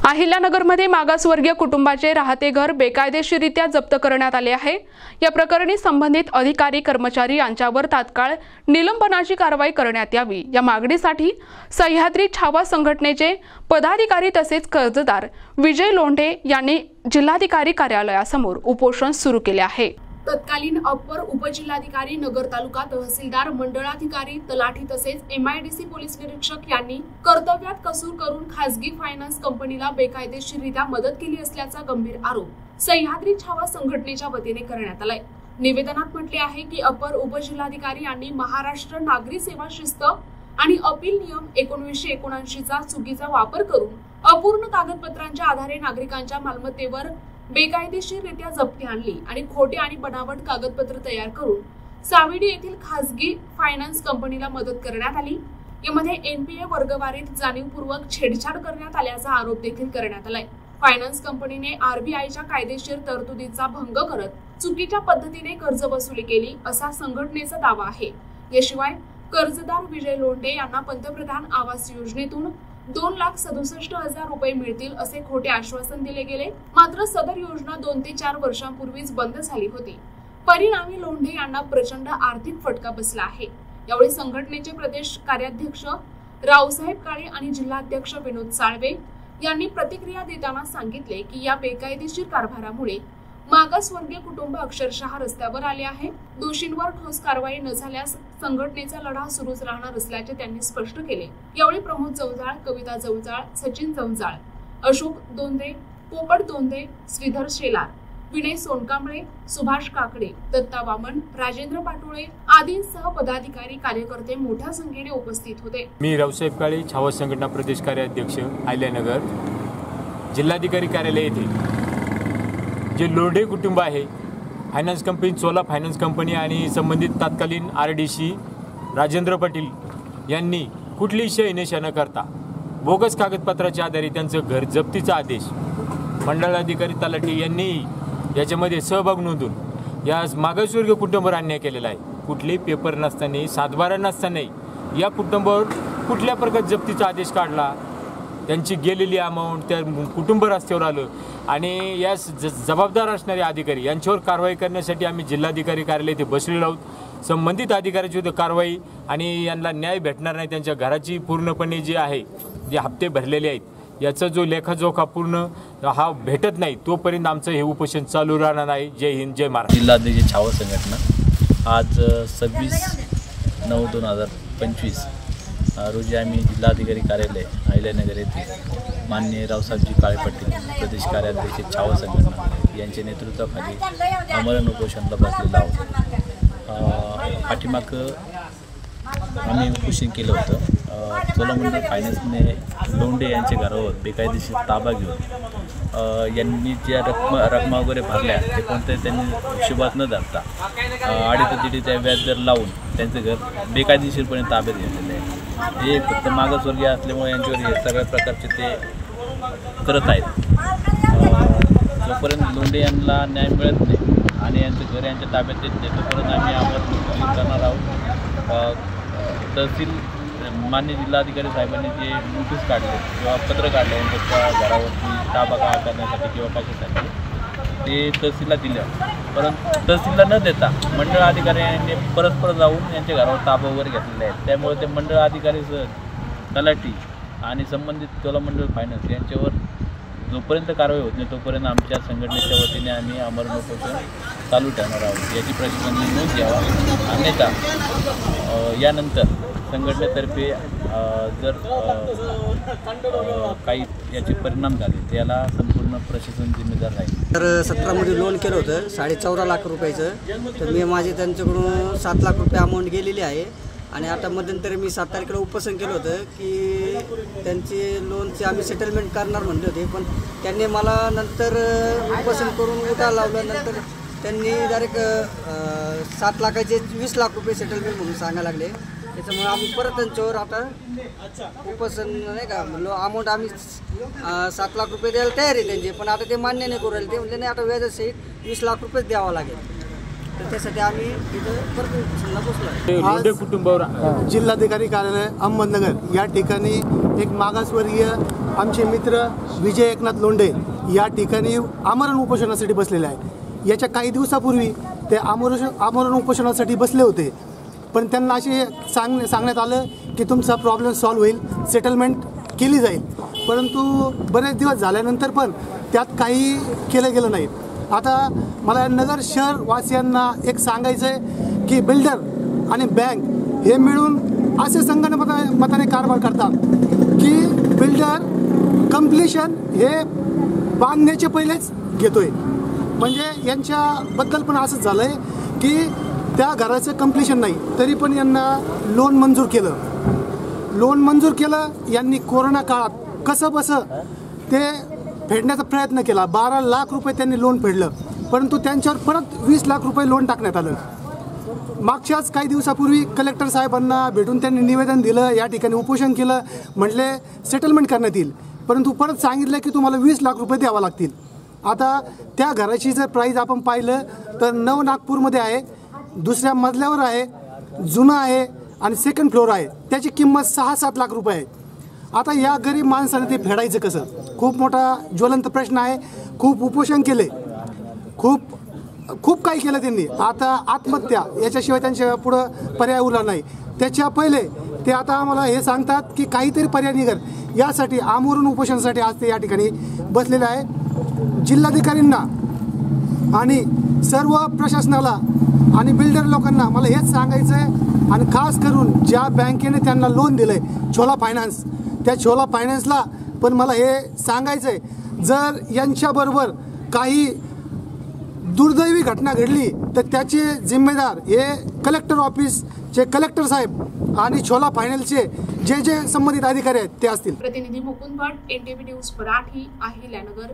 अहिल्यानगरमध्ये मागासवर्गीय कुटुंबाचे राहते घर बेकायदेशीररित्या जप्त करण्यात आले आहे। या प्रकरणी संबंधित अधिकारी कर्मचारी यांच्यावर तात्काळ निलंबनाची कारवाई करण्यात यावी या मागणीसाठी सह्याद्री छावा संघटनेचे पदाधिकारी तसेच कर्जदार विजय लोंढे यांनी जिल्हाधिकारी कार्यालयासमोर उपोषण सुरू केले आहे। तत्कालीन अप्पर उपजिल्हाधिकारी नगर तालुका तहसीलदार मंडळाधिकारी तलाठी तसेच MIDC पोलीस निरीक्षक यांनी कर्तव्यात कसूर करून खासगी फायनान्स कंपनीला बेकायदेशीररित्या मदत केली असल्याचा गंभीर आरोप सह्याद्री छावा संघटनेच्या वतीने करण्यात आलाय। निवेदनात म्हटले आहे की अप्पर उपजिल्हाधिकारी यांनी महाराष्ट्र नागरी सेवा शिस्त आणि अपील नियम 1979 चा चुकीचा वापर करून अपूर्ण कागदपत्रांच्या आधारे नागरिकांच्या मालमत्तेवर बेकायदेशीररित्या जप्ती आणली आणि खोटे आणि बनावट कागदपत्र तयार करून सावेडी येथील खासगी फायनान्स कंपनीला मदत करण्यात आली। यामध्ये NPA वर्गवारीत जाणीवपूर्वक छेडछाड करण्यात आल्याचा आरोप देखील करण्यात आलाय। फायनान्स कंपनीने RBIच्या कायदेशीर तरतुदीचा भंग करत चुकीच्या पद्धतीने कर्ज वसुली केली असा संघटनेचा दावा आहे। याशिवाय कर्जदार विजय लोंढे यांना पंतप्रधान आवास योजनेतून 2,67,000 रुपये मिळतील असे खोटे आश्वासन दिले गेले, मात्र सदर योजना 2 ते 4 वर्षांपूर्वीच बंद झाली होती। परिणामी लोंढे यांना प्रचंड आर्थिक फटका बसला आहे। यावेळी संघटनेचे प्रदेश कार्याध्यक्ष रावसाहेब काळे आणि जिल्हाध्यक्ष विनोद साळवे यांनी प्रतिक्रिया देताना सांगितले की या बेकायदेशीर कारभारामुळे मागासवर्गीय कुटुंब अक्षरशः रस्त्यावर आले आहे। दोषींवर ठोस कारवाई न झाल्यास संघटनेचा लढा सुरूच राहणार असल्याचे त्यांनी स्पष्ट केले। यावेळी प्रमोद जवजाळ, कविता जवजाळ, सचिन जवजाळ, अशोक दोंदे, पोपट दोंदे, श्रीधर शेलार, विनय सोनकांबळे, सुभाष काकडे, दत्ता वामन, राजेंद्र पाटोळे आदींसह पदाधिकारी कार्यकर्ते मोठ्या संख्येने उपस्थित होते। मी रावसाहेब काळे, छावा संघटना प्रदेश कार्याध्यक्ष, अहिल्यानगर जिल्हाधिकारी कार्यालय येथे जे लोंढे कुटुंब आहे, फायनान्स कंपनी चोला फायनान्स कंपनी आणि संबंधित तत्कालीन RDC राजेंद्र पाटील यांनी कुठलीही शहानिशा न करता बोगस कागदपत्राच्या आधारे त्यांचं घर जप्तीचा आदेश मंडळाधिकारी तलाठी यांनी याच्यामध्ये सहभाग नोंदवून या मागासवर्गीय कुटुंबावर अन्याय केलेला आहे। कुठलेही पेपर नसताना, सातबारा नसताना या कुटुंबावर कुठल्या प्रकारे जप्तीचा आदेश काढला, त्यांची गेलेली अमाऊंट त्या कुटुंब रस्त्यावर आलं आणि या जबाबदार असणारे अधिकारी यांच्यावर कारवाई करण्यासाठी आम्ही जिल्हाधिकारी कार्यालय इथे बसलेलो आहोत। संबंधित अधिकाऱ्याची होती कारवाई आणि यांना न्याय भेटणार नाही, त्यांच्या घराची पूर्णपणे जे आहे जे हप्ते भरलेले आहेत याचा जो लेखाजोखा पूर्ण हा भेटत नाही तोपर्यंत आमचं हे उपोषण चालू राहणार नाही। जय हिंद, जय महाराष्ट्र। जिल्हाधिकारी छावा संघटना आज 26/9/2025 रोजी आम्ही जिल्हाधिकारी कार्यालय अहिल्यानगर येथे माननीय रावसाहेबजी काळे पाटील प्रदेश कार्याध्यक्ष छावा संघटना यांच्या नेतृत्वाखाली आमरण उपोषणाला बसलेलो आहोत। पाठीमाग आम्ही उपोषण केलं होतं। चोलामंडळ फायनान्सने लोंढे यांच्या घरावर बेकायदेशीर ताबा घेऊन यांनी ज्या रकमा वगैरे भरल्या ते कोणत्याही त्यांनी हिशोबात न धरता आडीतोडीच्या व्याजदर लावून त्यांचं घर बेकायदेशीरपणे ताब्यात घेतलेलं आहे। हे फक्त मागासवर्गीय असल्यामुळे यांच्यावर हे सगळ्या प्रकारचे ते करत आहेत। जोपर्यंत लोंढे यांना न्याय मिळत नाही आणि यांचं घर यांच्या ताब्यात येत नाही तोपर्यंत आम्ही आम्हाला उपोषण करणार आहोत। तहसील मान्य जिल्हाधिकारी साहेबांनी जे नोटीस काढले किंवा पत्र काढले यांच्या घरावरती ताबा करण्यासाठी किंवा कशासाठी ते तहसीलला दिलं, परंतु तहसीलला न देता मंडळ अधिकाऱ्यांनी परस्पर जाऊन यांच्या घरावर ताबा वगैरे घेतलेले आहेत। त्यामुळे ते मंडळ अधिकारी तलाठी आणि संबंधित चोलामंडळ फायनान्स यांच्यावर जोपर्यंत कारवाई होत नाही तोपर्यंत आमच्या संघटनेच्या वतीने आम्ही आमरण उपोषण चालू ठेवणार आहोत। याची प्रशासनाने नोंद घ्यावा, अन्यथा यानंतर संघटनेतर्फे जर काही याचे परिणाम झाले त्याला संपूर्ण प्रशासन जिम्मेदार आहे। तर 17 मध्ये लोन केलं होतं 14.5 लाख रुपयाचं, तर मी माझे त्यांच्याकडून 7 लाख रुपये अमाऊंट गेलेली आहे आणि आता मध्यंतरी मी 7 तारखेला उपोषण केलं होतं की त्यांचे लोनचे आम्ही सेटलमेंट करणार म्हणले होते, पण त्यांनी मला नंतर उपोषण करून उठा लावलं। नंतर त्यांनी डायरेक्ट 7 लाखाचे 20 लाख रुपये सेटलमेंट म्हणून सांगायला लागले। त्याच्यामुळे आम्ही परत त्यांच्यावर आता उपोषण नाही का म्हणलो अमाऊंट आम्ही 7 लाख रुपये द्यायला तयार आहे त्यांचे, पण आता ते मान्य नाही करू राहिले। ते म्हणजे नाही आता व्याजासहित 20 लाख रुपये द्यावं लागेल। तर त्यासाठी आम्ही इथं परत उपोषणाला बसलो आहे. ते लोंढे कुटुंबावर जिल्हाधिकारी कार्यालय अहमदनगर या ठिकाणी एक मागासवर्गीय आमचे मित्र विजय एकनाथ लोंढे या ठिकाणी आमरण उपोषणासाठी बसलेले आहे. याच्या काही दिवसापूर्वी ते आमरण उपोषणासाठी बसले होते, पण त्यांना असे सांगण्यात आलं की तुमचा प्रॉब्लेम सॉल्व्ह होईल, सेटलमेंट केली जाईल. परंतु बरेच दिवस झाल्यानंतर पण त्यात काही केलं गेलं नाही. आता मला नगर शहरवासियांना एक सांगायचं आहे की बिल्डर आणि बँक हे मिळून असे संगणमताने कारभार करतात की बिल्डर कम्प्लिशन हे बांधण्याचे पहिलेच घेतोय. म्हणजे यांच्याबद्दल पण असंच झालं आहे की त्या घराचं कम्प्लिशन नाही तरी पण यांना लोन मंजूर केलं. लोन मंजूर केलं यांनी कोरोना काळात कसं बसं ते फेडण्याचा प्रयत्न केला. 12 लाख रुपये त्यांनी लोन फेडलं, परंतु त्यांच्यावर परत 20 लाख रुपये लोन टाकण्यात आलं. मागच्याच काही दिवसापूर्वी कलेक्टर साहेबांना भेटून त्यांनी निवेदन दिलं, या ठिकाणी उपोषण केलं, म्हटले सेटलमेंट करण्यात येईल, परंतु परत सांगितलं की तुम्हाला 20 लाख रुपये द्यावा लागतील. आता त्या घराची जर प्राईस आपण पाहिलं तर नव नागपूरमध्ये आहे, दुसऱ्या मजल्यावर आहे, जुनं आहे आणि सेकंड फ्लोअर आहे. त्याची किंमत 6-7 लाख रुपये आहे. आता या गरीब माणसाने ते फेडायचं कसं? खूप मोठा ज्वलंत प्रश्न आहे. खूप उपोषण केले, खूप काही केलं त्यांनी. आता आत्महत्या याच्याशिवाय त्यांच्या पुढं पर्याय उरला नाही. त्याच्या पहिले ते आता आम्हाला हे सांगतात की काहीतरी पर्याय निघेल, यासाठी आमरण उपोषणासाठी आज ते या ठिकाणी बसलेले आहे. जिल्हाधिकाऱ्यांना आणि सर्व प्रशासनाला आणि बिल्डर लोकांना मला हेच सांगायचं आहे, आणि खास करून ज्या बँकेने त्यांना लोन दिलं आहे छोला फायनान्स, त्या छोला फायनान्सला पण मला हे सांगायचं आहे, जर यांच्याबरोबर काही दुर्दैवी घटना घडली तर त्याचे जिम्मेदार हे कलेक्टर ऑफिसचे कलेक्टर साहेब आणि छोला फायनान्सचे जे संबंधित अधिकारी आहेत ते असतील. प्रतिनिधी मुकुंद भट, NTV न्यूज मराठी, अहिल्यानगर.